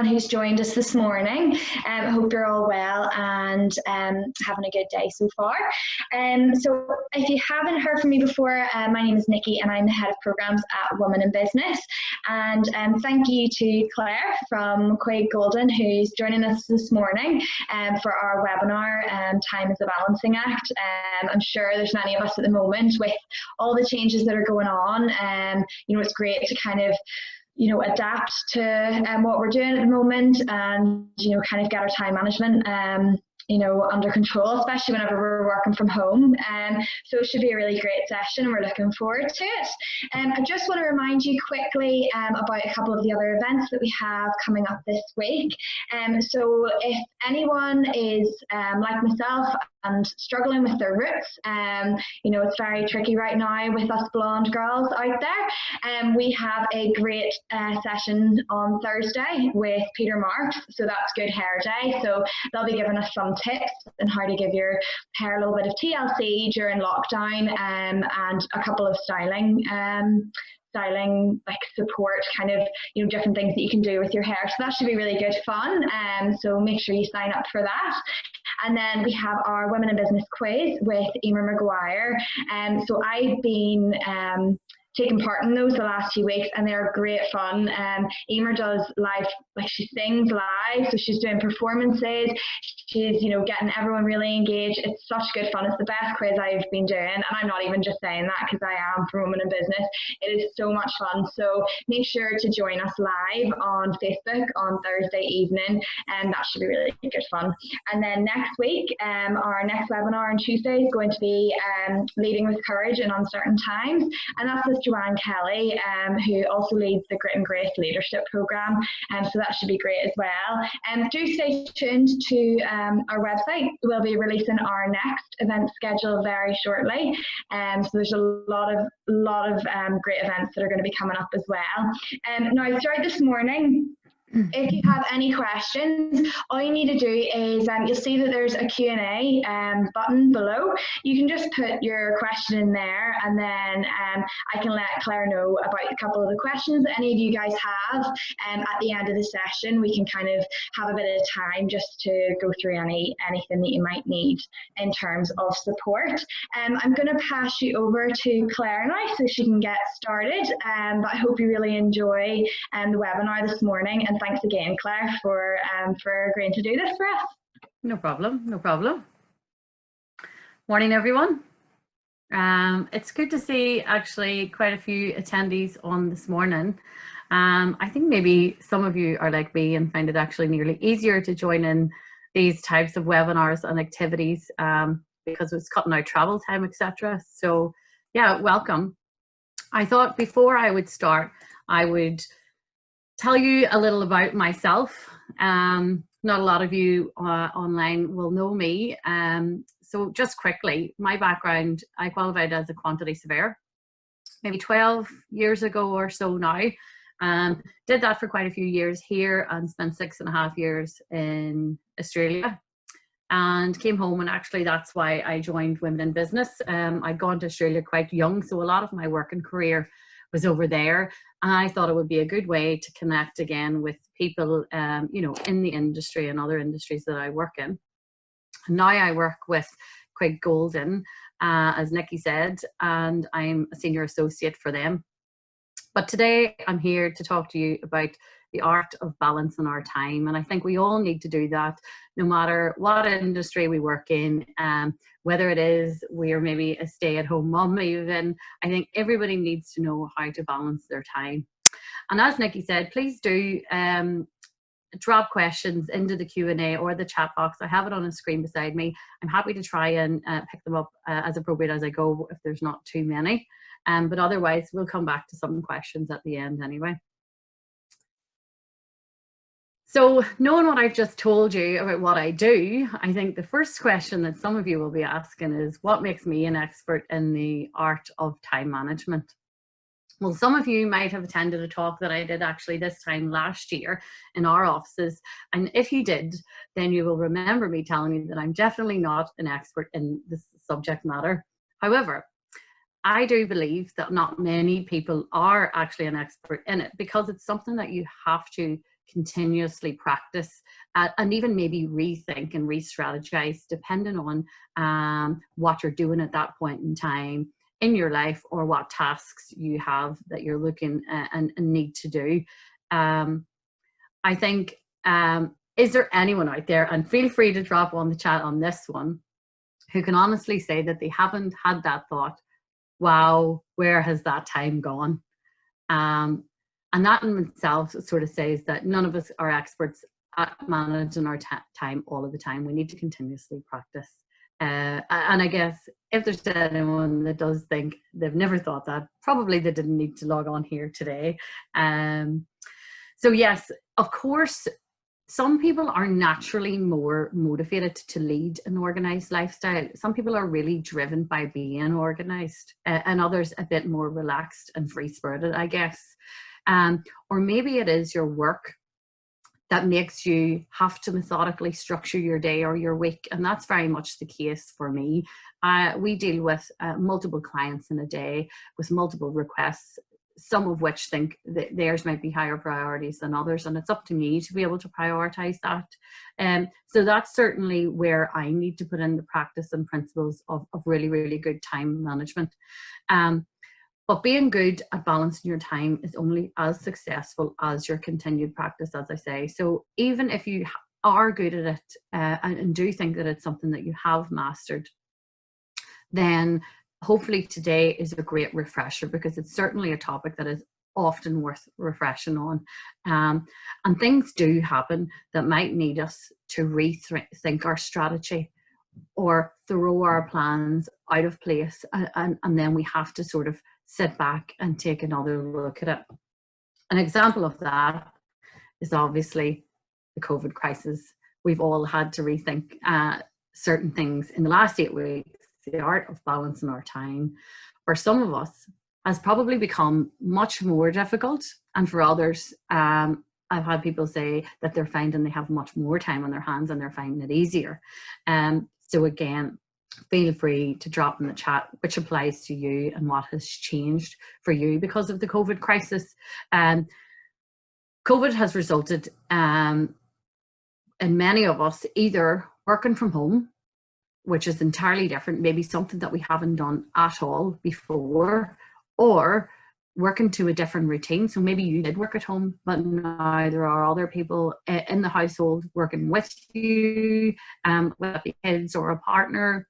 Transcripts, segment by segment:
everyone who's joined us this morning. I hope you're all well and having a good day so far. So if you haven't heard from me before, my name is Nikki and I'm the Head of Programs at Women in Business. And thank you to Claire from Quigg who's joining us this morning for our webinar, Time is a Balancing Act. I'm sure there's many of us at the moment with all the changes that are going on. It's great to kind of adapt to what we're doing at the moment and, kind of get our time management, under control, especially whenever we're working from home. So it should be a really great session and we're looking forward to it. I just want to remind you quickly about a couple of the other events that we have coming up this week. So if anyone is like myself and struggling with their roots, it's very tricky right now with us blonde girls out there. We have a great session on Thursday with Peter Marks, so that's Good Hair Day. So they'll be giving us some tips on how to give your hair a little bit of TLC during lockdown, and a couple of styling like support, kind of different things that you can do with your hair. So that should be really good fun. So make sure you sign up for that. And then we have our Women in Business quiz with Emer McGuire. So I've been taking part in those the last few weeks and they're great fun. Emer does live, like she sings live, so she's doing performances, she's getting everyone really engaged. It's such good fun. It's the best quiz I've been doing, and I'm not even just saying that because I am from Women in Business. It is so much fun, so make sure to join us live on Facebook on Thursday evening, and that should be really good fun. And then next week, our next webinar on Tuesday is going to be Leading with Courage in Uncertain Times, and that's with Joanne Kelly, who also leads the Grit and Grace Leadership Programme, so that should be great as well. Do stay tuned to our website. We'll be releasing our next event schedule very shortly, so there's a lot of great events that are going to be coming up as well. Now, throughout this morning, if you have any questions, all you need to do is you'll see that there's a Q&A button below. You can just put your question in there, and then I can let Claire know about a couple of the questions that any of you guys have. At the end of the session, we can kind of have a bit of time just to go through anything that you might need in terms of support. I'm going to pass you over to Claire now so she can get started. But I hope you really enjoy the webinar this morning. And thanks again, Claire, for agreeing to do this for us. No problem, no problem. Morning, everyone. It's good to see actually quite a few attendees on this morning. I think maybe some of you are like me and find it actually nearly easier to join in these types of webinars and activities because it's cutting out travel time, etc. So yeah, welcome. I thought before I would start, I would tell you a little about myself. Not a lot of you online will know me. So just quickly, my background, I qualified as a quantity surveyor maybe 12 years ago or so now. Did that for quite a few years here and spent 6.5 years in Australia and came home, and actually that's why I joined Women in Business. I'd gone to Australia quite young, so a lot of my working career was over there. I thought it would be a good way to connect again with people, in the industry and other industries that I work in. And now I work with Quigg, as Nikki said, and I'm a senior associate for them. But today I'm here to talk to you about the art of balancing our time. And I think we all need to do that, no matter what industry we work in, whether it is we're maybe a stay-at-home mom even. I think everybody needs to know how to balance their time. And as Nikki said, please do drop questions into the Q&A or the chat box. I have it on a screen beside me. I'm happy to try and pick them up as appropriate as I go if there's not too many. But otherwise, we'll come back to some questions at the end anyway. So knowing what I've just told you about what I do, I think the first question that some of you will be asking is, what makes me an expert in the art of time management? Well, some of you might have attended a talk that I did actually this time last year in our offices. And if you did, then you will remember me telling you that I'm definitely not an expert in this subject matter. However, I do believe that not many people are actually an expert in it because it's something that you have to continuously practice and even maybe rethink and re-strategize depending on what you're doing at that point in time in your life, or what tasks you have that you're looking and need to do. I think, is there anyone out there, and feel free to drop on the chat on this one, who can honestly say that they haven't had that thought, wow, where has that time gone? And that in itself sort of says that none of us are experts at managing our time all of the time. We need to continuously practice. And I guess if there's anyone that does think they've never thought that, probably they didn't need to log on here today. So yes, of course, some people are naturally more motivated to lead an organized lifestyle. Some people are really driven by being organized, and others a bit more relaxed and free-spirited, I guess. Or maybe it is your work that makes you have to methodically structure your day or your week. And that's very much the case for me. We deal with multiple clients in a day with multiple requests, some of which think that theirs might be higher priorities than others. And it's up to me to be able to prioritize that. So that's certainly where I need to put in the practice and principles of really, really good time management. But being good at balancing your time is only as successful as your continued practice, as I say. So even if you are good at it and do think that it's something that you have mastered, then hopefully today is a great refresher, because it's certainly a topic that is often worth refreshing on. And things do happen that might need us to rethink our strategy or throw our plans out of place. And then we have to sort of sit back and take another look at it. An example of that is obviously the COVID crisis. We've all had to rethink certain things in the last 8 weeks. The art of balancing our time, for some of us, has probably become much more difficult. And for others, I've had people say that they're finding they have much more time on their hands and they're finding it easier. So again, feel free to drop in the chat which applies to you and what has changed for you because of the COVID crisis. COVID has resulted in many of us either working from home, which is entirely different, maybe something that we haven't done at all before, or working to a different routine. So maybe you did work at home, but now there are other people in the household working with you, whether it be kids or a partner,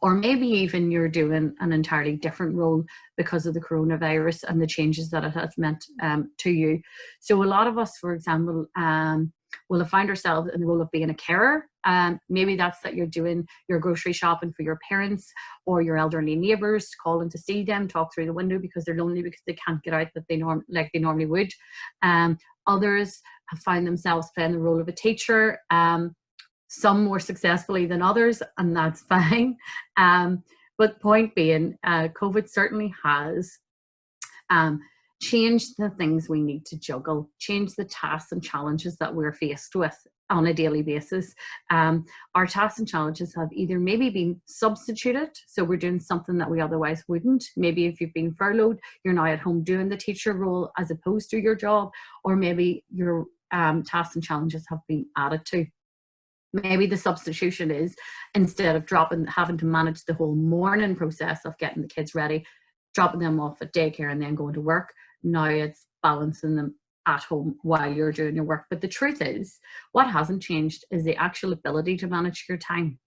or maybe even you're doing an entirely different role because of the coronavirus and the changes that it has meant to you. So a lot of us, for example, will have found ourselves in the role of being a carer. Maybe that's that you're doing your grocery shopping for your parents or your elderly neighbours, calling to see them, talk through the window because they're lonely because they can't get out that they normally would. Others have found themselves playing the role of a teacher, some more successfully than others, and that's fine. But point being, COVID certainly has change the things we need to juggle, change the tasks and challenges that we're faced with on a daily basis. Our tasks and challenges have either maybe been substituted, so we're doing something that we otherwise wouldn't. Maybe if you've been furloughed, you're now at home doing the teacher role as opposed to your job, or maybe your tasks and challenges have been added to. Maybe the substitution is, instead of having to manage the whole morning process of getting the kids ready, dropping them off at daycare and then going to work, now it's balancing them at home while you're doing your work. But the truth is, what hasn't changed is the actual ability to manage your time,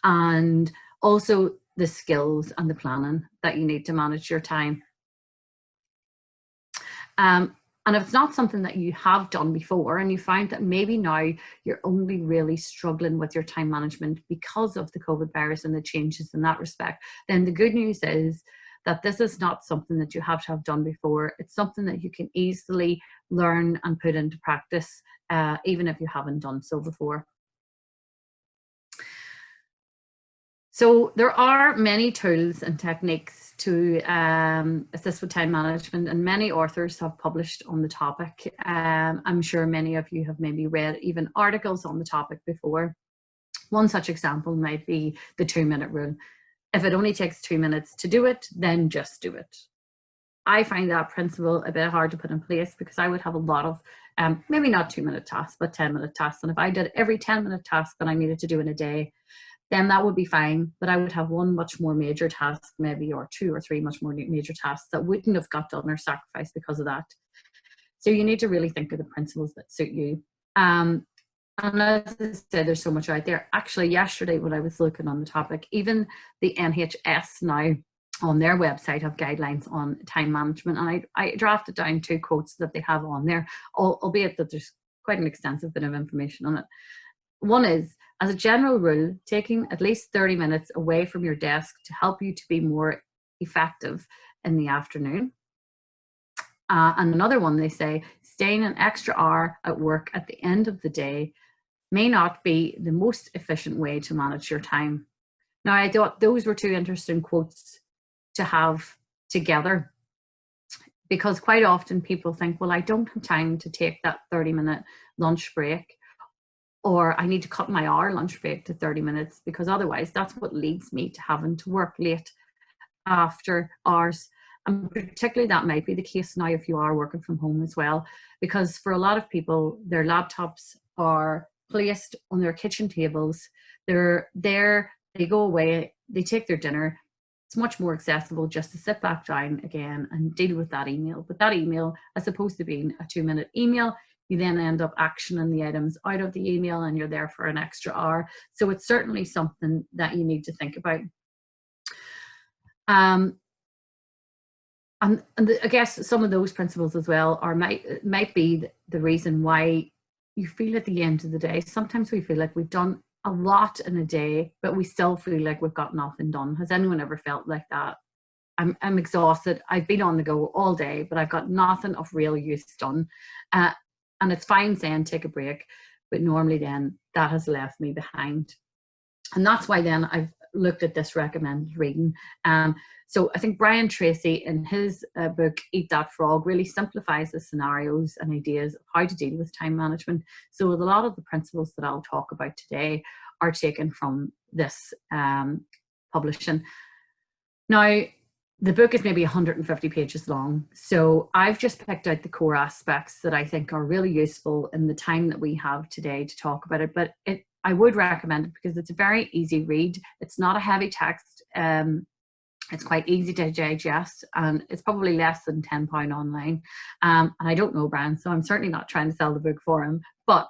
and also the skills and the planning that you need to manage your time. And if it's not something that you have done before and you find that maybe now you're only really struggling with your time management because of the COVID virus and the changes in that respect, then the good news is that this is not something that you have to have done before. It's something that you can easily learn and put into practice, even if you haven't done so before. So there are many tools and techniques to assist with time management, and many authors have published on the topic. I'm sure many of you have maybe read even articles on the topic before. One such example might be the 2-minute rule. If it only takes 2 minutes to do it, then just do it. I find that principle a bit hard to put in place because I would have a lot of maybe not 2-minute tasks, but 10-minute tasks. And if I did every 10-minute task that I needed to do in a day, then that would be fine. But I would have one much more major task, maybe, or 2 or 3 much more major tasks that wouldn't have got done or sacrificed because of that. So you need to really think of the principles that suit you. And as I said, there's so much out there. Actually, yesterday when I was looking on the topic, even the NHS now on their website have guidelines on time management. And I drafted down 2 quotes that they have on there, albeit that there's quite an extensive bit of information on it. One is, as a general rule, taking at least 30 minutes away from your desk to help you to be more effective in the afternoon. And another one, they say, staying an extra hour at work at the end of the day may not be the most efficient way to manage your time. Now, I thought those were 2 interesting quotes to have together, because quite often people think, well, I don't have time to take that 30-minute lunch break, or I need to cut my hour lunch break to 30 minutes because otherwise that's what leads me to having to work late after hours. And particularly that might be the case now if you are working from home as well, because for a lot of people, their laptops are placed on their kitchen tables. They're there, they go away, they take their dinner. It's much more accessible just to sit back down again and deal with that email. But that email, as opposed to being a 2-minute email, you then end up actioning the items out of the email and you're there for an extra hour. So it's certainly something that you need to think about. I guess some of those principles as well might be the reason why you feel at the end of the day, sometimes we feel like we've done a lot in a day, but we still feel like we've got nothing done. Has anyone ever felt like that? I'm exhausted. I've been on the go all day, but I've got nothing of real use done. And it's fine saying take a break, but normally then that has left me behind. And that's why then I've looked at this recommended reading. So I think Brian Tracy in his book, Eat That Frog, really simplifies the scenarios and ideas of how to deal with time management. So a lot of the principles that I'll talk about today are taken from this publishing. Now, the book is maybe 150 pages long, so I've just picked out the core aspects that I think are really useful in the time that we have today to talk about it. But I would recommend it because it's a very easy read. It's not a heavy text. It's quite easy to digest, and it's probably less than £10 online. And I don't know Brian, so I'm certainly not trying to sell the book for him, but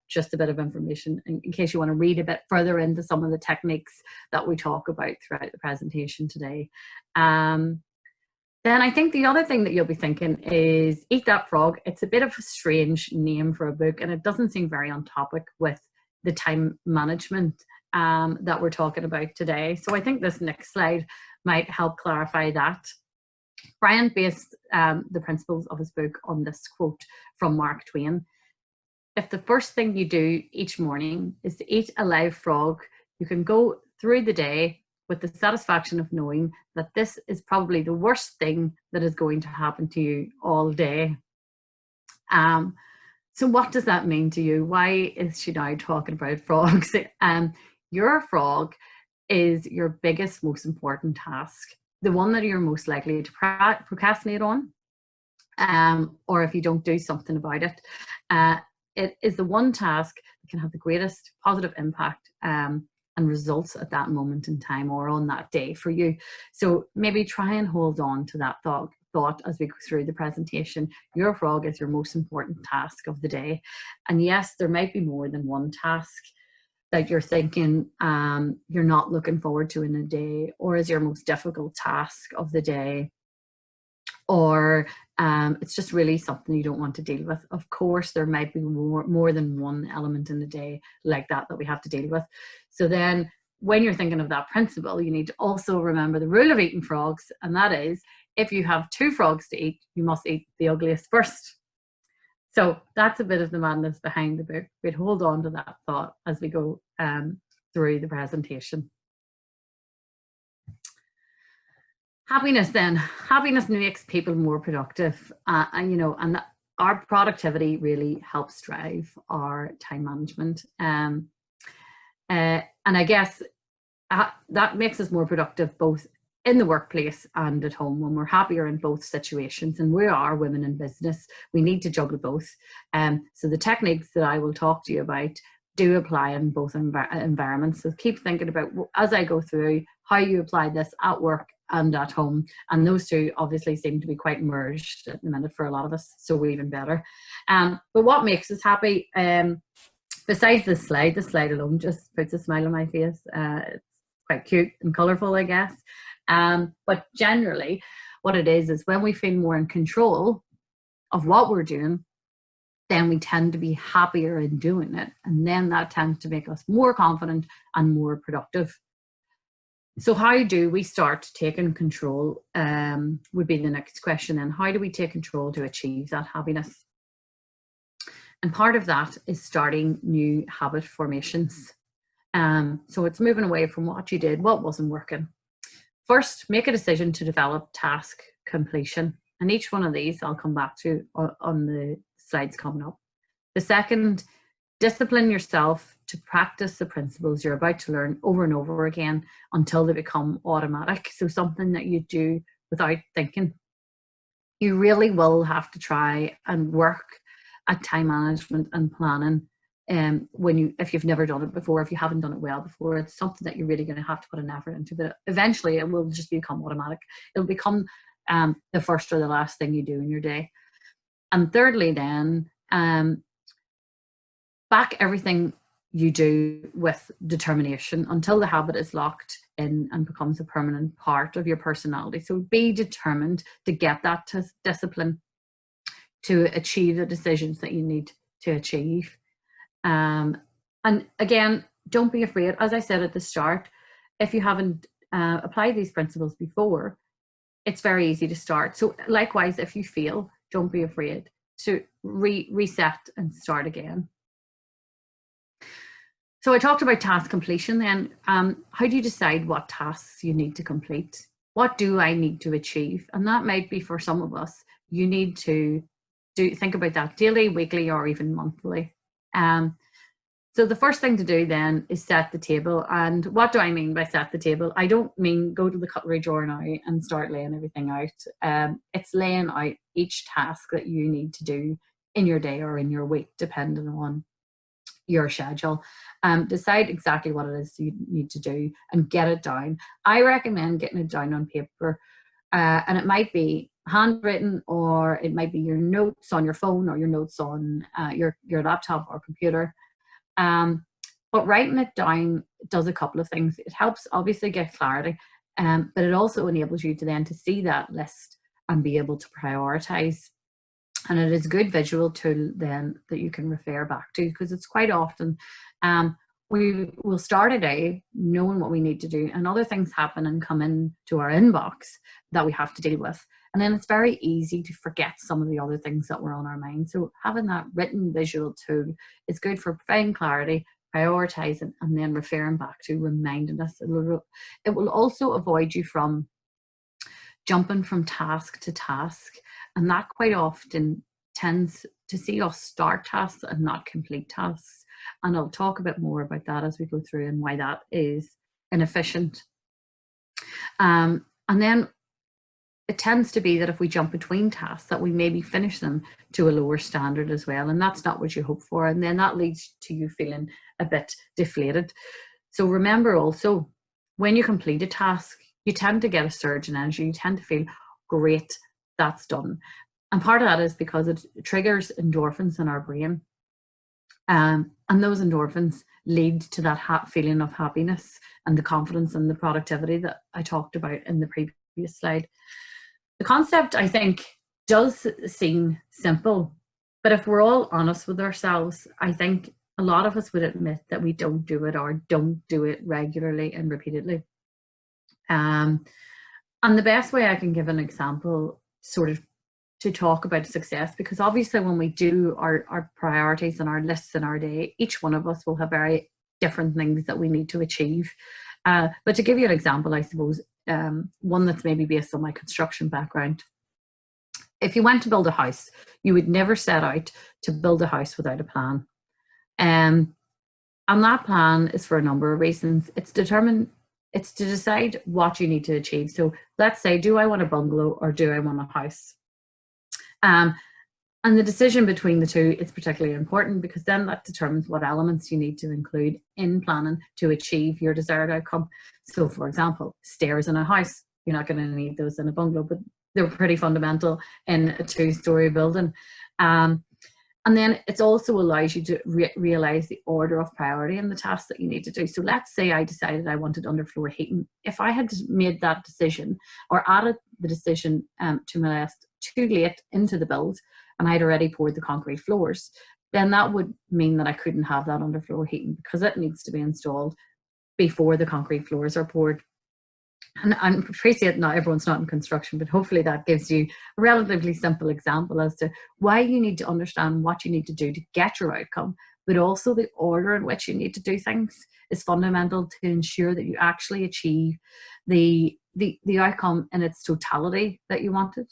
just a bit of information in case you want to read a bit further into some of the techniques that we talk about throughout the presentation today. Then I think the other thing that you'll be thinking is Eat That Frog. It's a bit of a strange name for a book, and it doesn't seem very on topic with the time management that we're talking about today. So I think this next slide might help clarify that. Brian based the principles of his book on this quote from Mark Twain. If the first thing you do each morning is to eat a live frog, you can go through the day with the satisfaction of knowing that this is probably the worst thing that is going to happen to you all day. So what does that mean to you? Why is she now talking about frogs? Your frog is your biggest, most important task, the one that you're most likely to procrastinate on, or if you don't do something about it. It is the one task that can have the greatest positive impact and results at that moment in time or on that day for you. So maybe try and hold on to that thought as we go through the presentation. Your frog is your most important task of the day. And yes, there might be more than one task that you're thinking you're not looking forward to in a day, or is your most difficult task of the day, or it's just really something you don't want to deal with. Of course, there might be more than one element in the day like that we have to deal with. So then when you're thinking of that principle, you need to also remember the rule of eating frogs, and that is, if you have 2 frogs to eat, you must eat the ugliest first. So that's a bit of the madness behind the book. We'd hold on to that thought as we go through the presentation. Happiness then. Happiness makes people more productive, and our productivity really helps drive our time management. And I guess that makes us more productive both in the workplace and at home, when we're happier in both situations, and we are women in business, we need to juggle both. So the techniques that I will talk to you about do apply in both environments. So keep thinking about, as I go through, how you apply this at work and at home. And those two obviously seem to be quite merged at the minute for a lot of us, so we're even better. But what makes us happy, besides this slide alone just puts a smile on my face. It's quite cute and colourful, I guess. But generally, what it is when we feel more in control of what we're doing, then we tend to be happier in doing it. And then that tends to make us more confident and more productive. So how do we start taking control would be the next question. And how do we take control to achieve that happiness? And part of that is starting new habit formations. So it's moving away from what you did, what wasn't working. First, make a decision to develop task completion. And each one of these I'll come back to on the slides coming up. The second, discipline yourself to practice the principles you're about to learn over and over again until they become automatic. So something that you do without thinking. You really will have to try and work at time management and planning. If you've never done it before, if you haven't done it well before, it's something that you're really going to have to put an effort into. But eventually it will just become automatic. It'll become the first or the last thing you do in your day. And thirdly, then, back everything you do with determination until the habit is locked in and becomes a permanent part of your personality. So be determined to get that discipline to achieve the decisions that you need to achieve. And again, don't be afraid. As I said at the start, if you haven't applied these principles before, it's very easy to start. So likewise, if you fail, don't be afraid to reset and start again. So I talked about task completion then. How do you decide what tasks you need to complete? What do I need to achieve? And that might be, for some of us, you need to think about that daily, weekly, or even monthly. So the first thing to do then is set the table. And what do I mean by set the table? I don't mean go to the cutlery drawer now and start laying everything out. It's laying out each task that you need to do in your day or in your week, depending on your schedule. Decide exactly what it is you need to do and get it down. I recommend getting it down on paper, and it might be handwritten, or it might be your notes on your phone, or your notes on your laptop or computer. But writing it down does a couple of things. It helps obviously get clarity, but it also enables you to then to see that list and be able to prioritize. And it is a good visual tool then that you can refer back to, because it's quite often we will start a day knowing what we need to do, and other things happen and come into our inbox that we have to deal with. And then it's very easy to forget some of the other things that were on our mind. So having that written visual tool is good for providing clarity, prioritizing, and then referring back to, reminding us. It will also avoid you from jumping from task to task. And that quite often tends to see us start tasks and not complete tasks. And I'll talk a bit more about that as we go through and why that is inefficient. And then it tends to be that if we jump between tasks, that we maybe finish them to a lower standard as well. And that's not what you hope for. And then that leads to you feeling a bit deflated. So remember also, when you complete a task, you tend to get a surge in energy. You tend to feel great, that's done. And part of that is because it triggers endorphins in our brain. And those endorphins lead to that feeling of happiness and the confidence and the productivity that I talked about in the previous slide. The concept, I think, does seem simple, but if we're all honest with ourselves, I think a lot of us would admit that we don't do it, or don't do it regularly and repeatedly. And the best way I can give an example sort of to talk about success, because obviously when we do our priorities and our lists in our day, each one of us will have very different things that we need to achieve. But to give you an example, I suppose, one that's maybe based on my construction background. If you went to build a house, you would never set out to build a house without a plan. And that plan is for a number of reasons. It's determined It's to decide what you need to achieve. So let's say, do I want a bungalow or do I want a house? And the decision between the two is particularly important, because then that determines what elements you need to include in planning to achieve your desired outcome. So for example, stairs in a house, you're not going to need those in a bungalow, but they're pretty fundamental in a 2-story building. And then it also allows you to realize the order of priority in the tasks that you need to do. So let's say I decided I wanted underfloor heating. If I had made that decision or added the decision to my list too late into the build, and I'd already poured the concrete floors, then that would mean that I couldn't have that underfloor heating, because it needs to be installed before the concrete floors are poured. And I appreciate not everyone's not in construction, but hopefully that gives you a relatively simple example as to why you need to understand what you need to do to get your outcome, but also the order in which you need to do things is fundamental to ensure that you actually achieve the outcome in its totality that you wanted.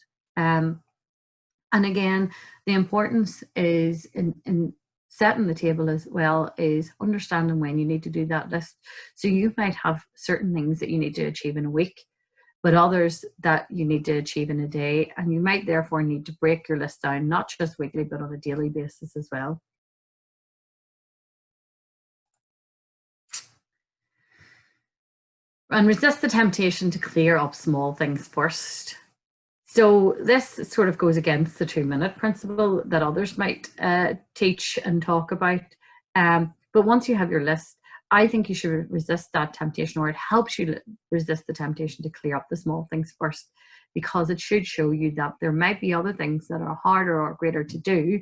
And again, the importance is in setting the table as well is understanding when you need to do that list. So you might have certain things that you need to achieve in a week, but others that you need to achieve in a day. And you might therefore need to break your list down, not just weekly, but on a daily basis as well. And resist the temptation to clear up small things first. So this sort of goes against the 2-minute principle that others might teach and talk about. But once you have your list, I think you should resist that temptation, or it helps you resist the temptation to clear up the small things first, because it should show you that there might be other things that are harder or greater to do,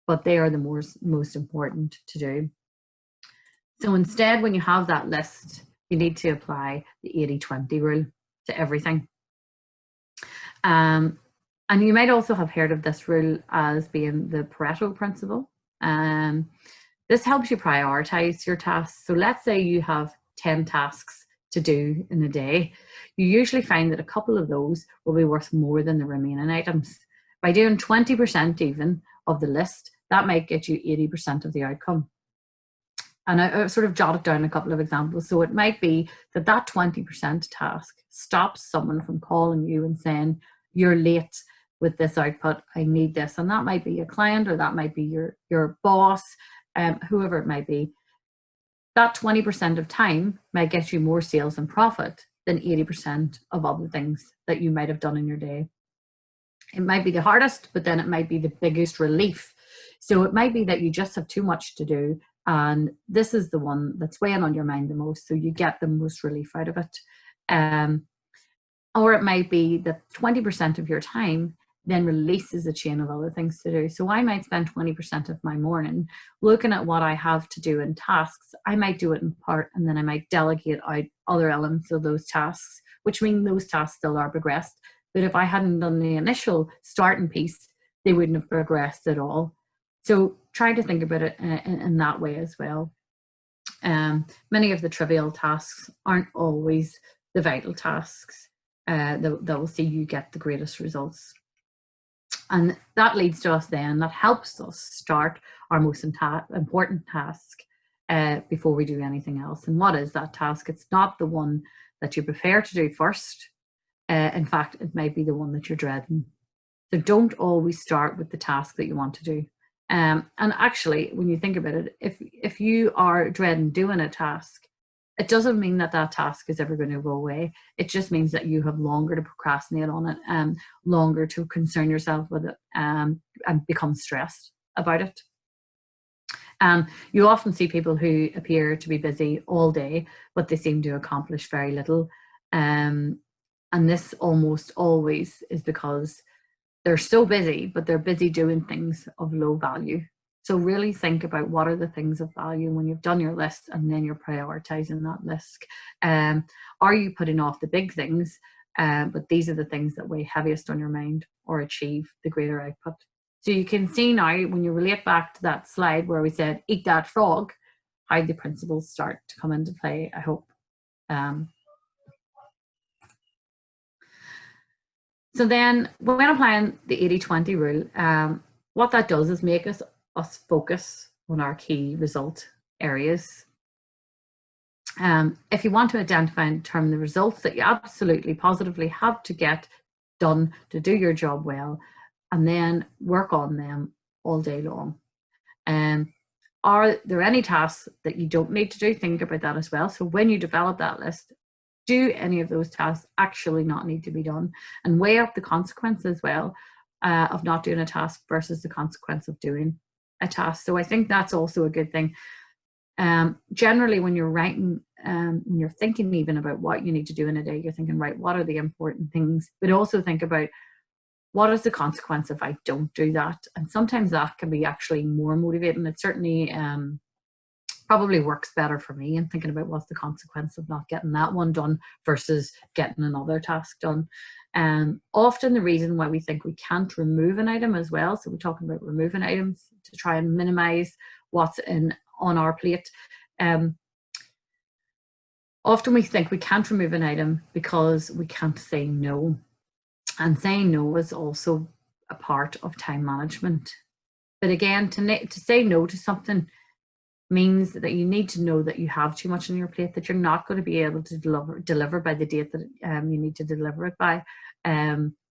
but they are the most important to do. So instead, when you have that list, you need to apply the 80-20 rule to everything. And you might also have heard of this rule as being the Pareto principle. This helps you prioritize your tasks. So let's say you have 10 tasks to do in a day. You usually find that a couple of those will be worth more than the remaining items. By doing 20% even of the list, that might get you 80% of the outcome. And I sort of jotted down a couple of examples. So it might be that 20% task stops someone from calling you and saying, you're late with this output, I need this. And that might be a client, or that might be your boss, whoever it might be. That 20% of time might get you more sales and profit than 80% of other things that you might have done in your day. It might be the hardest, but then it might be the biggest relief. So it might be that you just have too much to do, and this is the one that's weighing on your mind the most, so you get the most relief out of it. Or it might be that 20% of your time then releases a chain of other things to do. So I might spend 20% of my morning looking at what I have to do in tasks. I might do it in part, and then I might delegate out other elements of those tasks, which mean those tasks still are progressed. But if I hadn't done the initial starting piece, they wouldn't have progressed at all. So try to think about it in that way as well. Many of the trivial tasks aren't always the vital tasks that will see you get the greatest results. And that leads to us then, that helps us start our most important task before we do anything else. And what is that task? It's not the one that you prepare to do first. In fact, it might be the one that you're dreading. So don't always start with the task that you want to do. And actually, when you think about it, if you are dreading doing a task, it doesn't mean that task is ever going to go away. It just means that you have longer to procrastinate on it and longer to concern yourself with it and become stressed about it. You often see people who appear to be busy all day, but they seem to accomplish very little. And this almost always is because they're so busy, but they're busy doing things of low value. So really think about what are the things of value when you've done your list, and then you're prioritizing that list. Are you putting off the big things, but these are the things that weigh heaviest on your mind or achieve the greater output? So you can see now, when you relate back to that slide where we said, eat that frog, how the principles start to come into play, I hope. So then when applying the 80-20 rule, what that does is make us focus on our key result areas. If you want to identify and determine the results that you absolutely positively have to get done to do your job well, and then work on them all day long. Are there any tasks that you don't need to do? Think about that as well. So when you develop that list, do any of those tasks actually not need to be done? And weigh up the consequence as well of not doing a task versus the consequence of doing a task. So I think that's also a good thing. Generally, when you're writing, when you're thinking even about what you need to do in a day, you're thinking, right, what are the important things? But also think about, what is the consequence if I don't do that? And sometimes that can be actually more motivating. It certainly probably works better for me in thinking about what's the consequence of not getting that one done versus getting another task done. Often the reason why we think we can't remove an item as well, so we're talking about removing items to try and minimize what's on our plate. Often we think we can't remove an item because we can't say no. And saying no is also a part of time management. But again, to say no to something means that you need to know that you have too much on your plate, that you're not going to be able to deliver by the date that you need to deliver it by,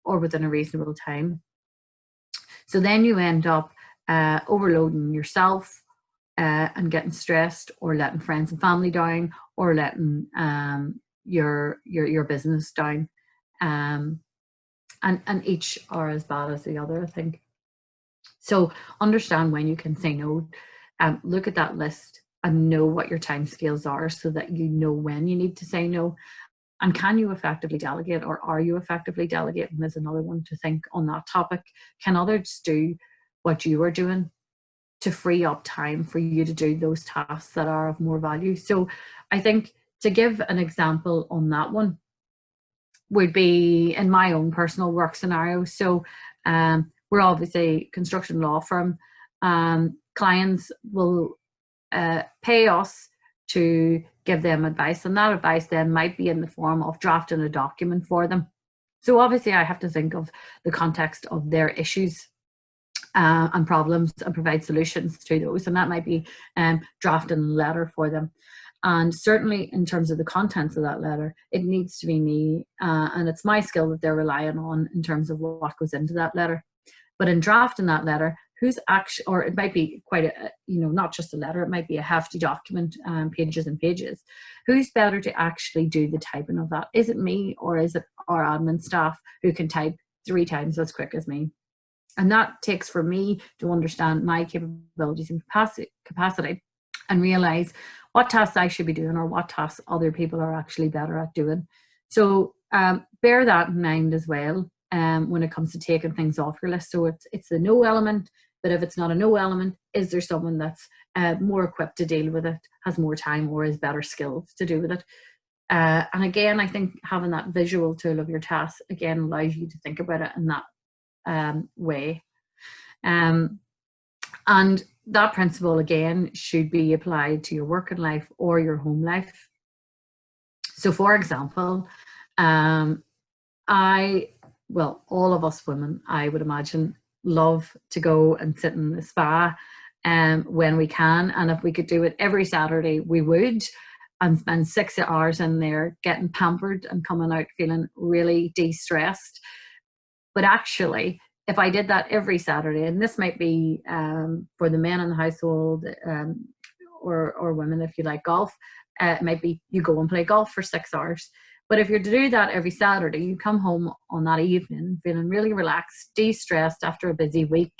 or within a reasonable time. So then you end up overloading yourself and getting stressed, or letting friends and family down, or letting your business down. And each are as bad as the other, I think. So understand when you can say no. Look at that list and know what your time scales are so that you know when you need to say no. And can you effectively delegate, or are you effectively delegating? There's another one to think on that topic. Can others do what you are doing to free up time for you to do those tasks that are of more value? So I think, to give an example on that one, would be in my own personal work scenario. So we're obviously a construction law firm. Clients will pay us to give them advice, and that advice then might be in the form of drafting a document for them. So obviously I have to think of the context of their issues and problems and provide solutions to those, and that might be drafting a letter for them. And certainly in terms of the contents of that letter, it needs to be me, and it's my skill that they're relying on in terms of what goes into that letter. But in drafting that letter, who's actually, or it might be quite a, not just a letter, it might be a hefty document, pages and pages. Who's better to actually do the typing of that? Is it me, or is it our admin staff who can type 3 times as quick as me? And that takes for me to understand my capabilities and capacity and realize what tasks I should be doing, or what tasks other people are actually better at doing. So bear that in mind as well when it comes to taking things off your list. So it's the no element, but if it's not a no element, is there someone that's more equipped to deal with it, has more time, or is better skilled to do with it? And again, I think having that visual tool of your task, again, allows you to think about it in that way. And that principle, again, should be applied to your working life or your home life. So for example, all of us women, I would imagine, love to go and sit in the spa when we can. And if we could do it every Saturday, we would, and spend 6 hours in there getting pampered and coming out feeling really de-stressed. But actually, if I did that every Saturday, and this might be for the men in the household, or women, if you like golf, it might be you go and play golf for 6 hours. But if you're to do that every Saturday, you come home on that evening feeling really relaxed, de-stressed after a busy week.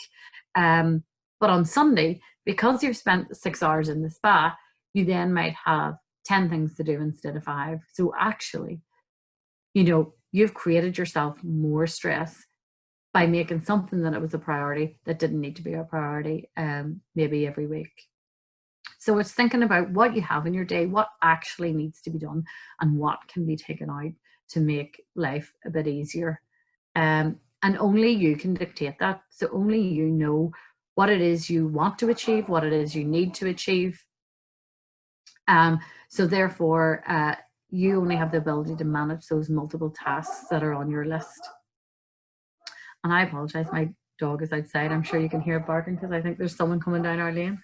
But on Sunday, because you've spent 6 hours in the spa, you then might have 10 things to do instead of 5. So actually, you've created yourself more stress by making something that it was a priority that didn't need to be a priority maybe every week. So it's thinking about what you have in your day, what actually needs to be done, and what can be taken out to make life a bit easier. And only you can dictate that. So only you know what it is you want to achieve, what it is you need to achieve. So therefore, you only have the ability to manage those multiple tasks that are on your list. And I apologize, my dog is outside. I'm sure you can hear it barking because I think there's someone coming down our lane.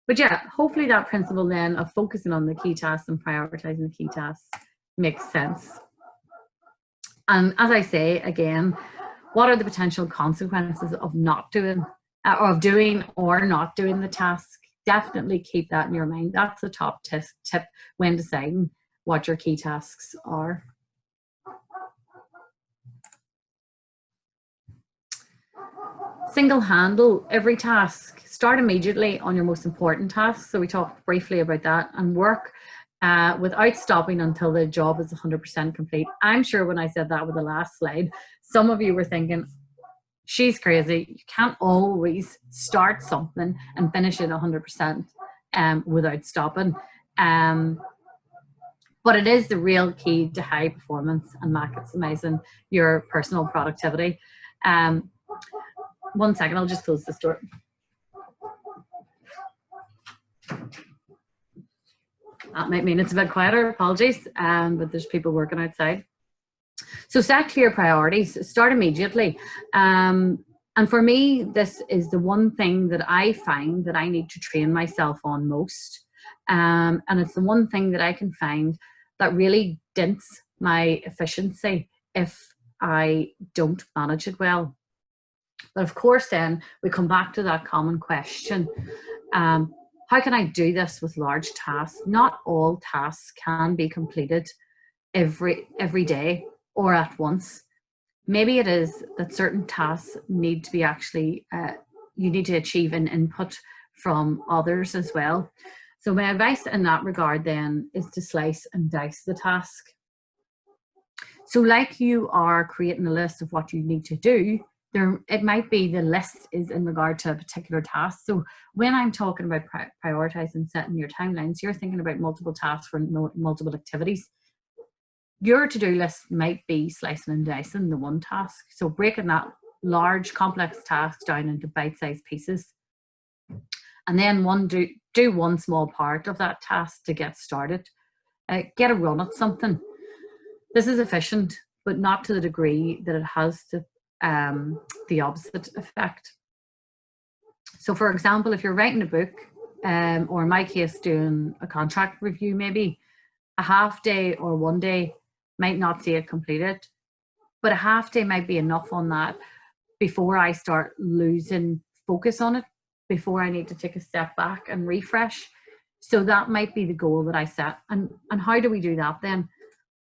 But yeah, hopefully that principle then of focusing on the key tasks and prioritizing the key tasks makes sense. And as I say, again, what are the potential consequences of not doing, or of doing or not doing the task? Definitely keep that in your mind. That's the top tip when deciding what your key tasks are. Handle every task. Start immediately on your most important tasks. So we talked briefly about that, and work without stopping until the job is 100% complete. I'm sure when I said that with the last slide, some of you were thinking, she's crazy. You can't always start something and finish it 100% without stopping. But it is the real key to high performance and maximizing your personal productivity. 1 second, I'll just close this door. That might mean it's a bit quieter, apologies, but there's people working outside. So set clear priorities, start immediately. And for me, this is the one thing that I find that I need to train myself on most. And it's the one thing that I can find that really dents my efficiency if I don't manage it well. But of course, then we come back to that common question. How can I do this with large tasks? Not all tasks can be completed every day or at once. Maybe it is that certain tasks need to be actually, you need to achieve an input from others as well. So my advice in that regard then is to slice and dice the task. So like you are creating a list of what you need to do, it might be the list is in regard to a particular task. So when I'm talking about prioritizing, setting your timelines, you're thinking about multiple tasks for multiple activities. Your to-do list might be slicing and dicing the one task. So breaking that large complex task down into bite-sized pieces. And then do one small part of that task to get started. Get a run at something. This is efficient, but not to the degree that it has to the opposite effect. So for example, if you're writing a book, or in my case, doing a contract review, maybe a half day or 1 day might not see it completed, but a half day might be enough on that before I start losing focus on it, before I need to take a step back and refresh. So that might be the goal that I set. And how do we do that then?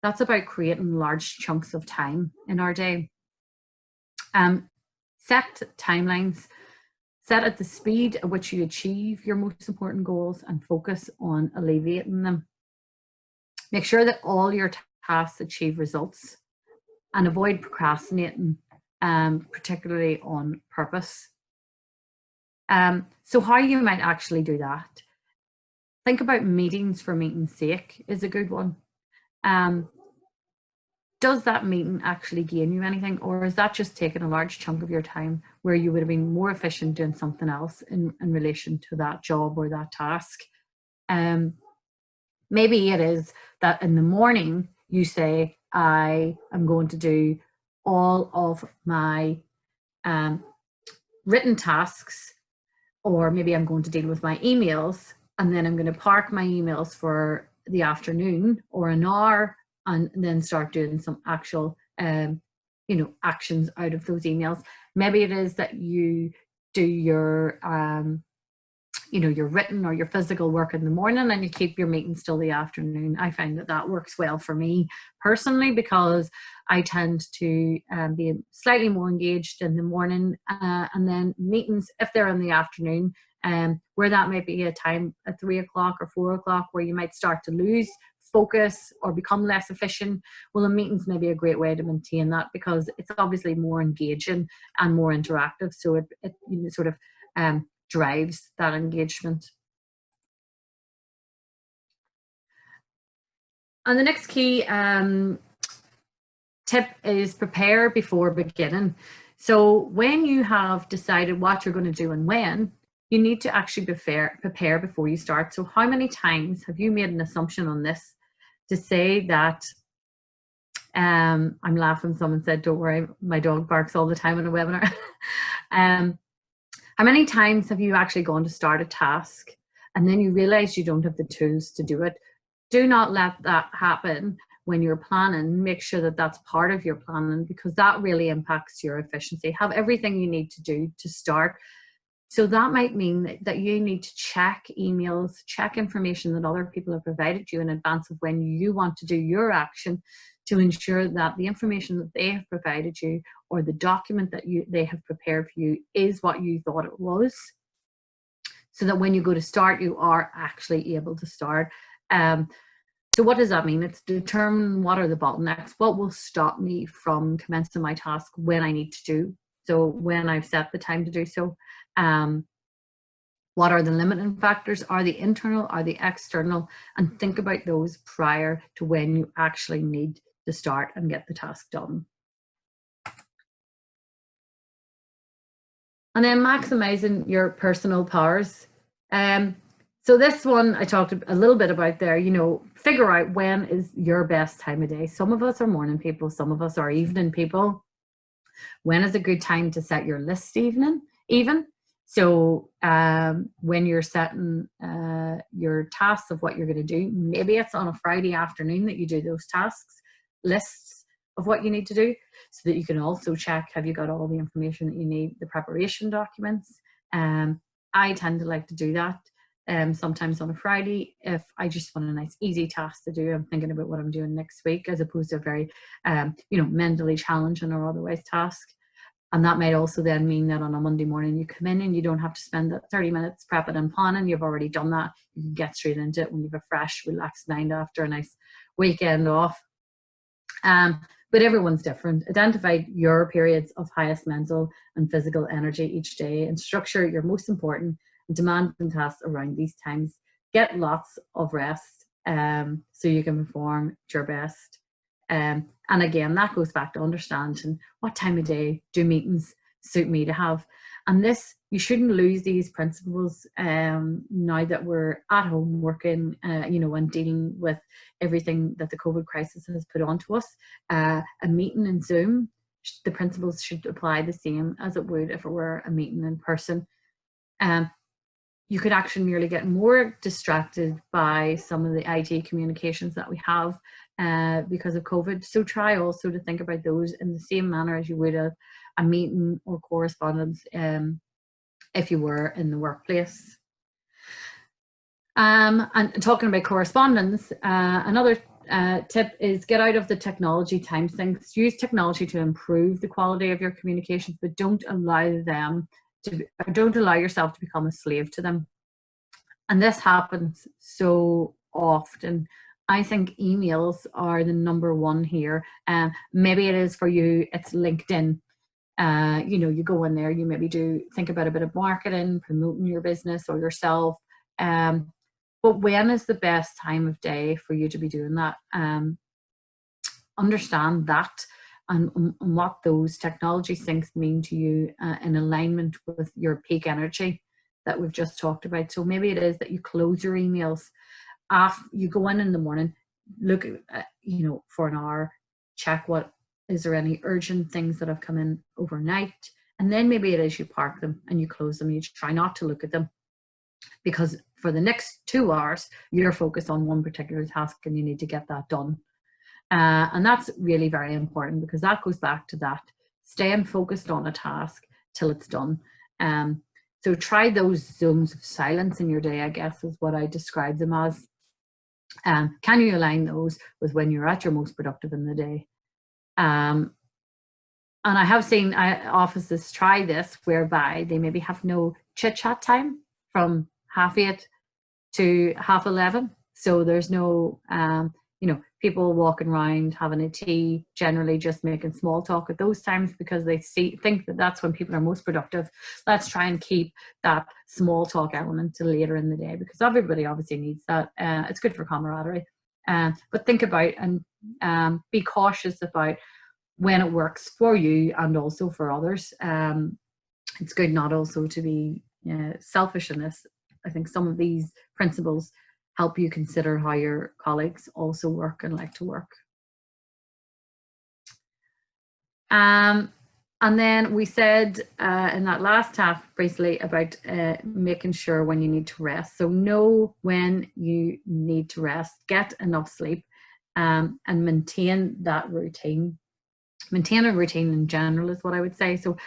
That's about creating large chunks of time in our day. Set timelines, set at the speed at which you achieve your most important goals and focus on alleviating them. Make sure that all your tasks achieve results and avoid procrastinating, particularly on purpose. So how you might actually do that. Think about meetings for meeting's sake is a good one. Does that meeting actually gain you anything, or is that just taking a large chunk of your time where you would have been more efficient doing something else in relation to that job or that task? Maybe it is that in the morning you say, I am going to do all of my written tasks, or maybe I'm going to deal with my emails, and then I'm going to park my emails for the afternoon or an hour, and then start doing some actual, actions out of those emails. Maybe it is that you do your, your written or your physical work in the morning and you keep your meetings till the afternoon. I find that works well for me personally, because I tend to be slightly more engaged in the morning, and then meetings, if they're in the afternoon, where that might be a time at 3 o'clock or 4 o'clock where you might start to lose focus or become less efficient. Well, a meeting's maybe a great way to maintain that, because it's obviously more engaging and more interactive. So it sort of drives that engagement. And the next key tip is prepare before beginning. So when you have decided what you're going to do and when, you need to actually prepare before you start. So how many times have you made an assumption on this to say that, I'm laughing, someone said, don't worry, my dog barks all the time in a webinar. How many times have you actually gone to start a task and then you realize you don't have the tools to do it. Do not let that happen when you're planning. Make sure that that's part of your planning, because that really impacts your efficiency. Have everything you need to do to start. So that might mean that you need to check emails, check information that other people have provided you in advance of when you want to do your action, to ensure that the information that they have provided you, or the document that they have prepared for you, is what you thought it was, so that when you go to start, you are actually able to start. So what does that mean? It's determine what are the bottlenecks, what will stop me from commencing my task when I need to do. So when I've set the time to do so, what are the limiting factors? Are they internal? Are they external? And think about those prior to when you actually need to start and get the task done. And then maximizing your personal powers. So this one I talked a little bit about there. You know, figure out when is your best time of day. Some of us are morning people, some of us are evening people. When is a good time to set your list even? So when you're setting your tasks of what you're going to do, maybe it's on a Friday afternoon that you do those tasks, lists of what you need to do, so that you can also check, have you got all the information that you need, the preparation documents. I tend to like to do that sometimes on a Friday if I just want a nice easy task to do. I'm thinking about what I'm doing next week, as opposed to a very mentally challenging or otherwise task. And that might also then mean that on a Monday morning you come in and you don't have to spend that 30 minutes prepping and planning. You've already done that. You can get straight into it when you have a fresh, relaxed mind after a nice weekend off. But everyone's different. Identify your periods of highest mental and physical energy each day, and structure your most important and demanding tasks around these times. Get lots of rest so you can perform at your best. And again, that goes back to understanding what time of day do meetings suit me to have. And this, you shouldn't lose these principles now that we're at home working, and dealing with everything that the COVID crisis has put onto us. A meeting in Zoom, the principles should apply the same as it would if it were a meeting in person. You could actually nearly get more distracted by some of the IT communications that we have because of COVID. So try also to think about those in the same manner as you would a meeting or correspondence if you were in the workplace. And talking about correspondence, another tip is get out of the technology time sinks. Use technology to improve the quality of your communications, but don't allow yourself to become a slave to them. And this happens so often. I think emails are the number one here. Maybe it is for you, it's LinkedIn. You go in there, you maybe think about a bit of marketing, promoting your business or yourself. But when is the best time of day for you to be doing that? Understand that and what those technology syncs mean to you in alignment with your peak energy that we've just talked about. So maybe it is that you close your emails after you go in the morning, look at, for an hour, check is there any urgent things that have come in overnight, and then maybe it is you park them and you close them. You try not to look at them, because for the next 2 hours you're focused on one particular task and you need to get that done. And that's really very important, because that goes back to that staying focused on a task till it's done. So try those zones of silence in your day, I guess is what I describe them as. Can you align those with when you're at your most productive in the day? And I have seen offices try this, whereby they maybe have no chit chat time from 8:30 to 11:30. So there's no, people walking around having a tea, generally just making small talk at those times, because they think that that's when people are most productive. Let's try and keep that small talk element to later in the day, because everybody obviously needs that. It's good for camaraderie. But think about and be cautious about when it works for you and also for others. It's good not also to be selfish in this. I think some of these principles help you consider how your colleagues also work and like to work. And And then we said in that last task briefly about making sure when you need to rest. So know when you need to rest, get enough sleep, and maintain that routine. Maintain a routine in general is what I would say. So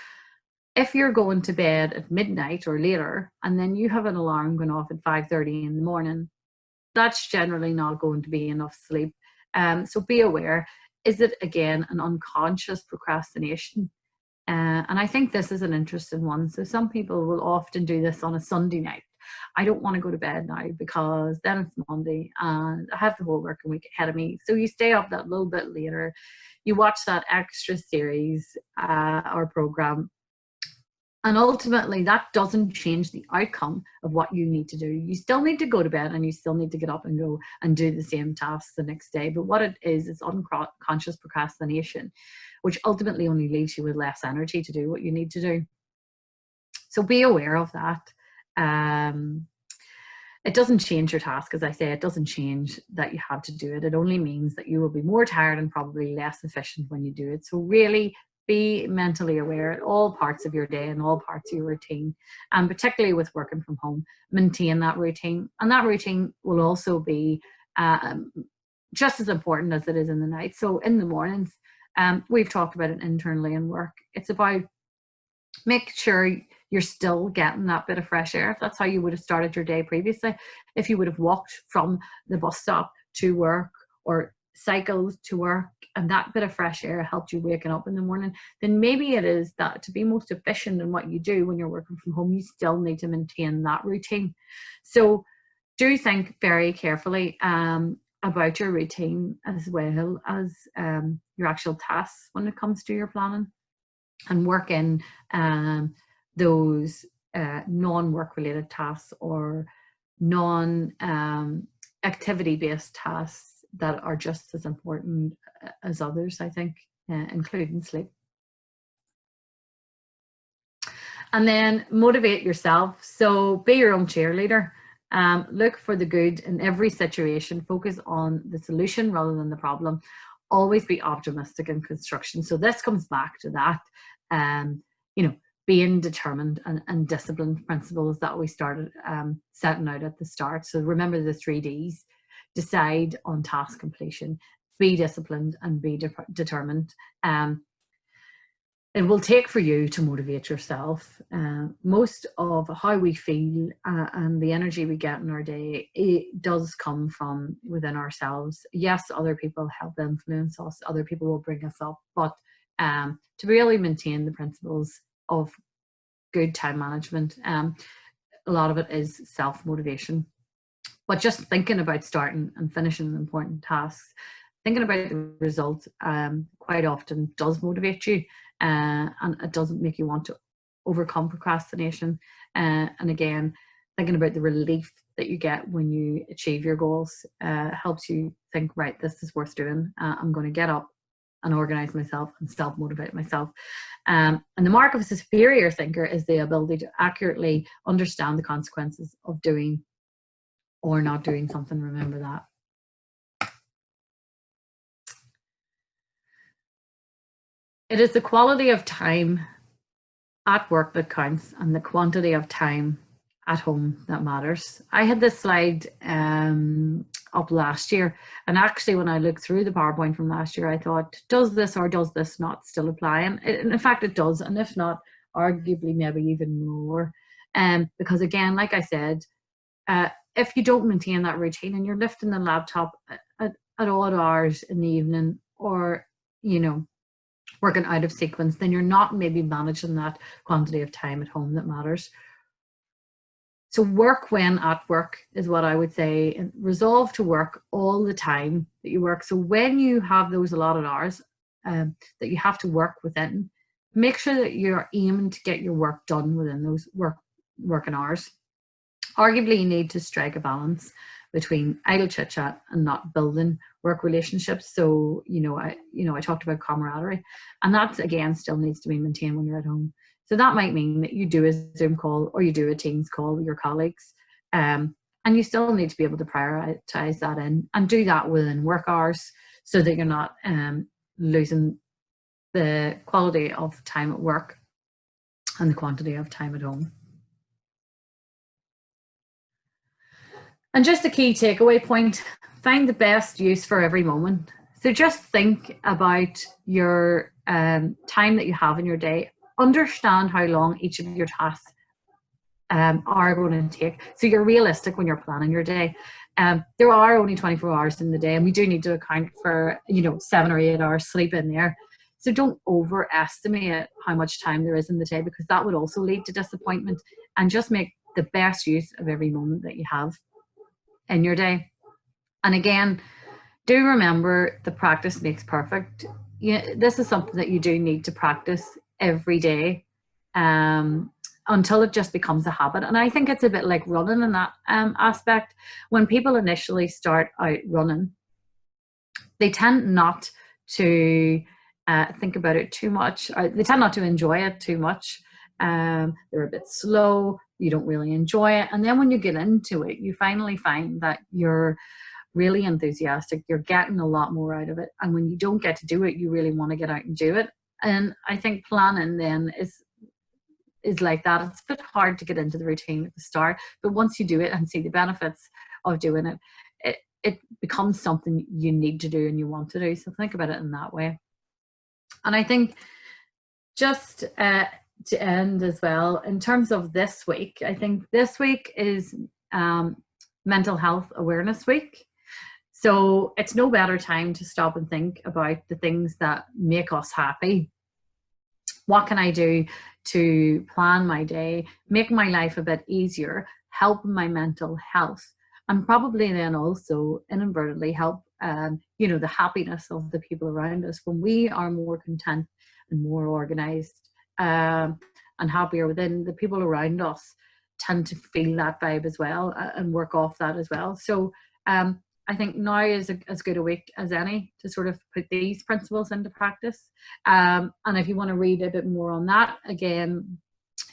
if you're going to bed at midnight or later, and then you have an alarm going off at 5:30 in the morning, that's generally not going to be enough sleep. So be aware, is it again an unconscious procrastination? And I think this is an interesting one. So some people will often do this on a Sunday night. I don't want to go to bed now because then it's Monday and I have the whole working week ahead of me. So you stay up that little bit later, you watch that extra series or program, and ultimately that doesn't change the outcome of what you need to do. You still need to go to bed and you still need to get up and go and do the same tasks the next day. But what it is unconscious procrastination, which ultimately only leaves you with less energy to do what you need to do. So be aware of that. It doesn't change your task, as I say, it doesn't change that you have to do it. It only means that you will be more tired and probably less efficient when you do it. So really be mentally aware at all parts of your day and all parts of your routine, and particularly with working from home, maintain that routine. And that routine will also be just as important as it is in the night. So in the mornings, we've talked about it internally in work. It's about make sure you're still getting that bit of fresh air. If that's how you would have started your day previously, if you would have walked from the bus stop to work or cycled to work and that bit of fresh air helped you waking up in the morning, then maybe it is that to be most efficient in what you do when you're working from home, you still need to maintain that routine. So do think very carefully about your routine as well as your actual tasks when it comes to your planning, and work in those non-work related tasks or non-activity based tasks that are just as important as others, I think, including sleep. And then motivate yourself. So be your own cheerleader. Look for the good in every situation. Focus on the solution rather than the problem. Always be optimistic in construction. So this comes back to that, being determined and disciplined principles that we started setting out at the start. So remember the 3 Ds. Decide on task completion, be disciplined, and be determined. It will take for you to motivate yourself. Most of how we feel and the energy we get in our day, it does come from within ourselves. Yes, other people help influence us, other people will bring us up, but to really maintain the principles of good time management, a lot of it is self-motivation. But just thinking about starting and finishing important tasks, thinking about the result quite often does motivate you, and it doesn't make you want to overcome procrastination. And again, thinking about the relief that you get when you achieve your goals helps you think, right, this is worth doing. I'm going to get up and organize myself and self-motivate myself. And the mark of a superior thinker is the ability to accurately understand the consequences of doing or not doing something. Remember that. It is the quality of time at work that counts and the quantity of time at home that matters. I had this slide up last year, and actually when I looked through the PowerPoint from last year, I thought, does this or does this not still apply? And in fact it does, and if not, arguably maybe even more. Because again, like I said, if you don't maintain that routine and you're lifting the laptop at odd hours in the evening, or working out of sequence, then you're not maybe managing that quantity of time at home that matters. So work when at work is what I would say, and resolve to work all the time that you work. So when you have those allotted hours that you have to work within, make sure that you're aiming to get your work done within those working hours. Arguably, you need to strike a balance between idle chit chat and not building work relationships. So, I talked about camaraderie, and that again still needs to be maintained when you're at home. So that might mean that you do a Zoom call or you do a Teams call with your colleagues, and you still need to be able to prioritize that in and do that within work hours so that you're not losing the quality of time at work and the quantity of time at home. And just a key takeaway point, find the best use for every moment. So just think about your time that you have in your day. Understand how long each of your tasks are going to take. So you're realistic when you're planning your day. There are only 24 hours in the day, and we do need to account for 7 or 8 hours sleep in there. So don't overestimate how much time there is in the day, because that would also lead to disappointment. And just make the best use of every moment that you have in your day. And again, do remember the practice makes perfect. This is something that you do need to practice every day until it just becomes a habit. And I think it's a bit like running in that aspect. When people initially start out running, they tend not to think about it too much, or they tend not to enjoy it too much. They're a bit slow, you don't really enjoy it. And then when you get into it, you finally find that you're really enthusiastic, you're getting a lot more out of it. And when you don't get to do it, you really want to get out and do it. And I think planning then is like that. It's a bit hard to get into the routine at the start, but once you do it and see the benefits of doing it, it becomes something you need to do and you want to do. So think about it in that way. And I think just to end as well, in terms of this week, I think this week is Mental Health Awareness Week. So it's no better time to stop and think about the things that make us happy. What can I do to plan my day, make my life a bit easier, help my mental health, and probably then also inadvertently help the happiness of the people around us. When we are more content and more organized and happier within, the people around us tend to feel that vibe as well and work off that as well. So I think now is as good a week as any to sort of put these principles into practice. And if you want to read a bit more on that, again,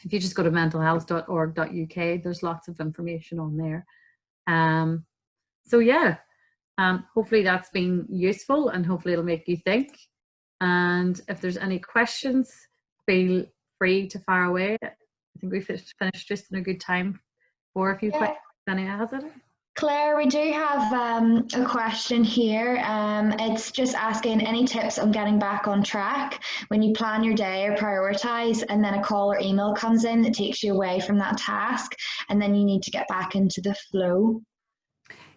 if you just go to mentalhealth.org.uk, there's lots of information on there. So yeah, hopefully that's been useful, and hopefully it'll make you think. And if there's any questions, feel free to fire away. I think we finished just in a good time for a few questions. Any has it? Claire, we do have a question here. It's just asking any tips on getting back on track when you plan your day or prioritize, and then a call or email comes in that takes you away from that task, and then you need to get back into the flow.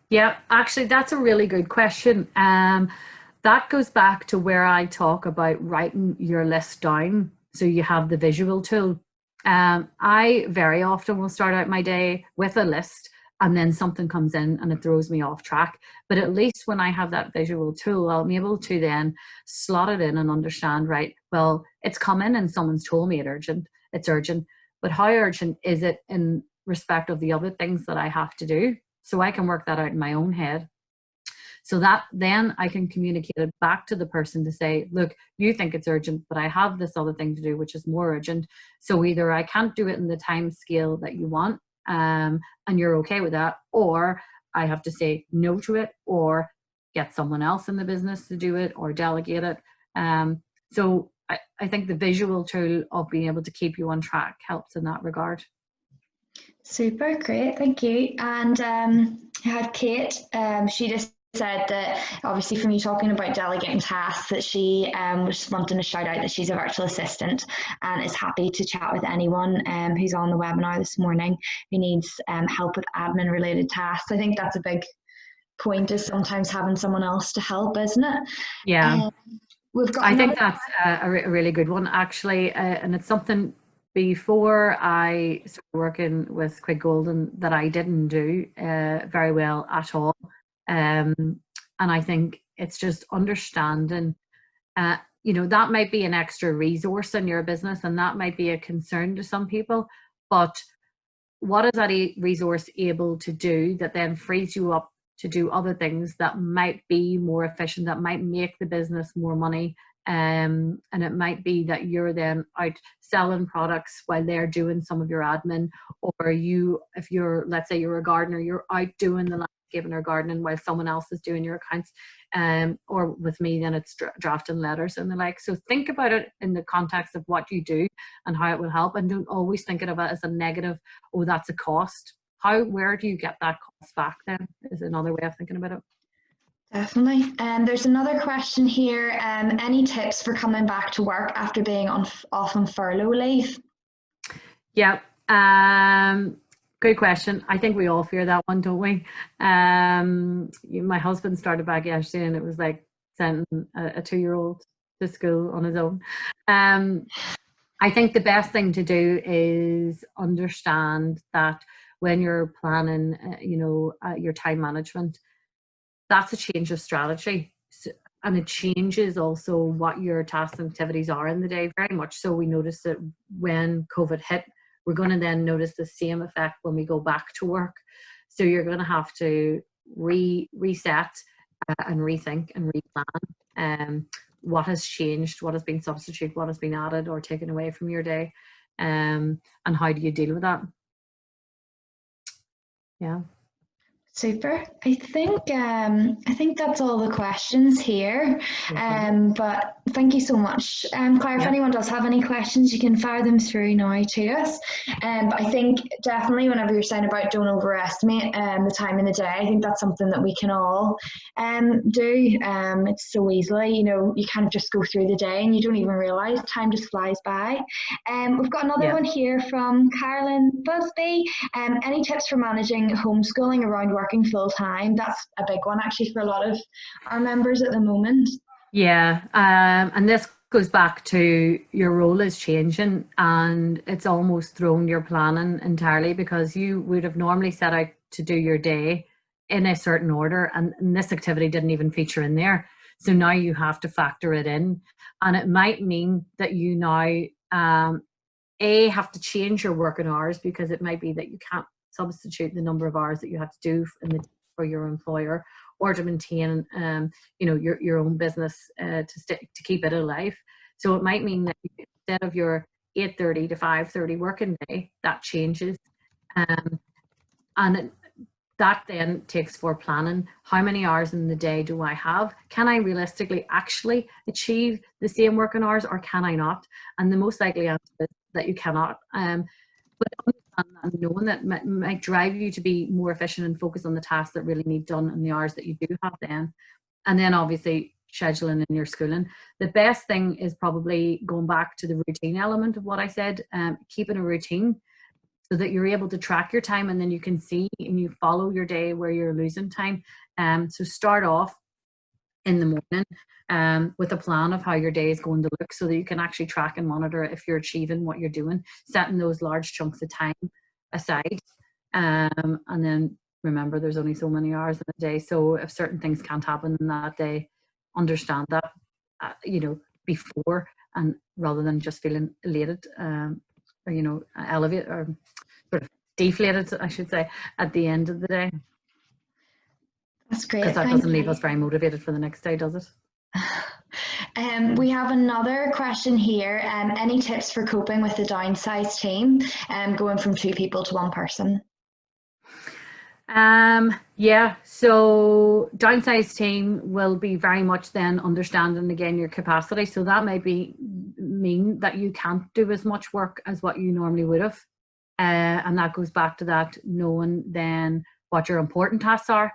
Yeah, actually, that's a really good question. That goes back to where I talk about writing your list down so you have the visual tool. I very often will start out my day with a list, and then something comes in and it throws me off track. But at least when I have that visual tool, I'll be able to then slot it in and understand, right, well, it's coming and someone's told me it's urgent, but how urgent is it in respect of the other things that I have to do? So I can work that out in my own head. So that then I can communicate it back to the person to say, look, you think it's urgent, but I have this other thing to do, which is more urgent. So either I can't do it in the time scale that you want, and you're okay with that, or I have to say no to it, or get someone else in the business to do it, or delegate it. So I think the visual tool of being able to keep you on track helps in that regard. Super, great, thank you. And I had Kate, she just said that obviously from you talking about delegating tasks, that she was wanting to shout out that she's a virtual assistant and is happy to chat with anyone who's on the webinar this morning who needs help with admin related tasks. I think that's a big point, is sometimes having someone else to help, isn't it? Yeah, I think that's a really good one, actually, and it's something before I started working with Quigg that I didn't do very well at all. And I think it's just understanding, that might be an extra resource in your business, and that might be a concern to some people, but what is that resource able to do that then frees you up to do other things that might be more efficient, that might make the business more money? And it might be that you're then out selling products while they're doing some of your admin, or if you're, let's say you're a gardener, you're out doing the landscaping or gardening while someone else is doing your accounts. or with me, then it's drafting letters and the like. So think about it in the context of what you do and how it will help, and don't always think of it as a negative, oh, that's a cost. Where do you get that cost back then, is another way of thinking about it. Definitely. There's another question here. Any tips for coming back to work after being off on furlough leave? Yeah. Good question. I think we all fear that one, don't we? My husband started back yesterday, and it was like sending a 2-year-old to school on his own. I think the best thing to do is understand that when you're planning, your time management, that's a change of strategy. And it changes also what your tasks and activities are in the day, very much so. We noticed that when COVID hit, we're going to then notice the same effect when we go back to work. So you're going to have to reset and rethink and replan what has changed, what has been substituted, what has been added or taken away from your day, and how do you deal with that? Yeah. Super. I think that's all the questions here. But thank you so much. Claire, if anyone does have any questions, you can fire them through now to us. But I think definitely whenever you're saying about don't overestimate the time in the day, I think that's something that we can all do. It's so easily, you kind of just go through the day and you don't even realise time just flies by. We've got another one here from Carolyn Busby. Any tips for managing homeschooling around working full time? That's a big one actually for a lot of our members at the moment. Yeah, and this goes back to your role is changing, and it's almost thrown your planning entirely, because you would have normally set out to do your day in a certain order, and this activity didn't even feature in there. So now you have to factor it in, and it might mean that you now have to change your working hours, because it might be that you can't substitute the number of hours that you have to do for your employer, or to maintain your own business to keep it alive. So it might mean that instead of your 8:30 to 5:30 working day, that changes, and that then takes for planning. How many hours in the day do I have? Can I realistically actually achieve the same working hours, or can I not? And the most likely answer is that you cannot. But and knowing that might drive you to be more efficient and focus on the tasks that really need done and the hours that you do have then. And then obviously scheduling in your schooling. The best thing is probably going back to the routine element of what I said, keeping a routine so that you're able to track your time, and then you can see and you follow your day where you're losing time. So start off in the morning with a plan of how your day is going to look, so that you can actually track and monitor if you're achieving what you're doing, setting those large chunks of time aside. And then remember, there's only so many hours in a day. So if certain things can't happen in that day, understand that, before, and rather than just feeling elated, or, elevated or sort of deflated, I should say, at the end of the day. That's great. Because that doesn't leave us very motivated for the next day, does it? We have another question here. Any tips for coping with the downsized team, going from 2 people to 1 person? Yeah, so downsized team will be very much then understanding again your capacity. So that might mean that you can't do as much work as what you normally would have. And that goes back to that knowing then what your important tasks are,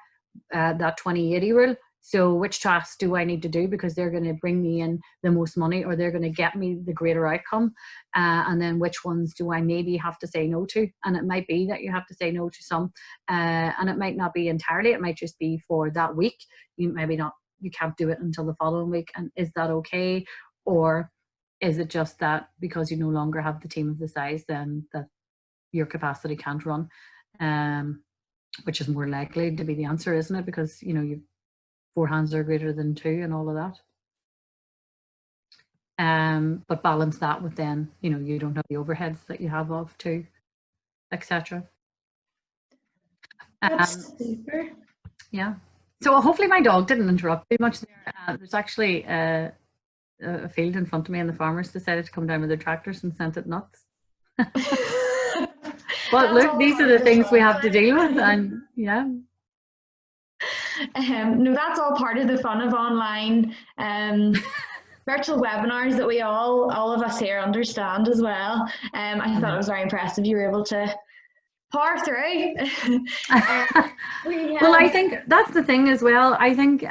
that 20-80 rule. So which tasks do I need to do because they're going to bring me in the most money, or they're going to get me the greater outcome? And then which ones do I maybe have to say no to? And it might be that you have to say no to some, and it might not be entirely. It might just be for that week. You can't do it until the following week. And is that okay? Or is it just that because you no longer have the team of the size, then that your capacity can't run? Which is more likely to be the answer, isn't it? Because, you've 4 hands are greater than 2 and all of that. But balance that with then, you don't have the overheads that you have of 2, etc. That's super. Yeah. So hopefully my dog didn't interrupt too much there. There's actually a field in front of me, and the farmers decided to come down with their tractors and sent it nuts. But look, these are the things we have to deal with, and yeah. No, that's all part of the fun of online virtual webinars that we all of us here understand as well. I thought it was very impressive you were able to power through. Well, I think that's the thing as well. I think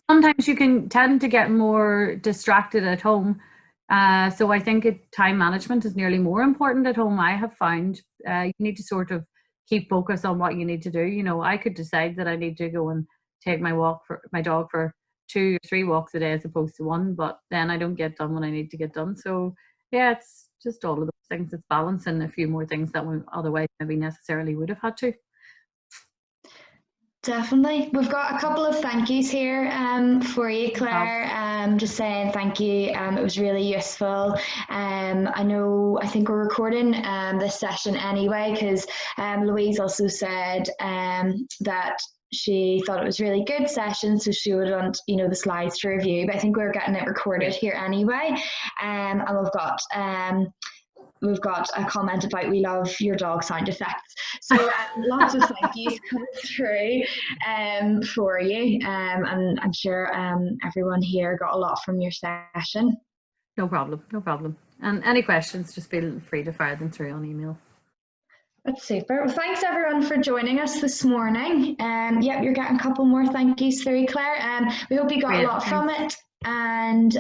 sometimes you can tend to get more distracted at home. So I think time management is nearly more important at home. I have found you need to sort of keep focus on what you need to do. You know, I could decide that I need to go and take my dog for 2 or 3 walks a day as opposed to 1, but then I don't get done when I need to get done. So yeah, it's just all of those things. It's balancing a few more things that we otherwise maybe necessarily would have had to. Definitely. We've got a couple of thank yous here for you, Claire. Just saying thank you. It was really useful. I think we're recording this session anyway, because Louise also said that she thought it was a really good session, so she would want, the slides to review. But I think we're getting it recorded here anyway. And we've got a comment about we love your dog sound effects. So lots of thank yous coming through for you. And I'm sure everyone here got a lot from your session. No problem, no problem. And any questions, just feel free to fire them through on email. That's super. Well, thanks everyone for joining us this morning. Yep, you're getting a couple more thank yous through, Claire. We hope you got a lot from it. And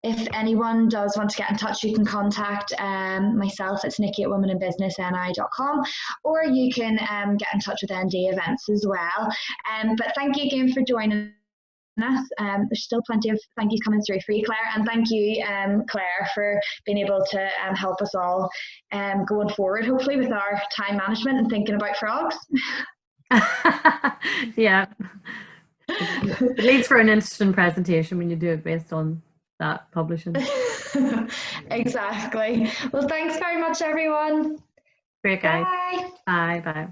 if anyone does want to get in touch, you can contact myself. It's nikki@womeninbusinessni.com, or you can get in touch with ND Events as well. But thank you again for joining us. There's still plenty of thank yous coming through for you, Claire, and thank you, Claire, for being able to help us all going forward, hopefully with our time management and thinking about frogs. Yeah. It leads for an interesting presentation when you do it based on that publishing. Exactly. Well, thanks very much, everyone. Great, guys. Bye. Bye. Bye.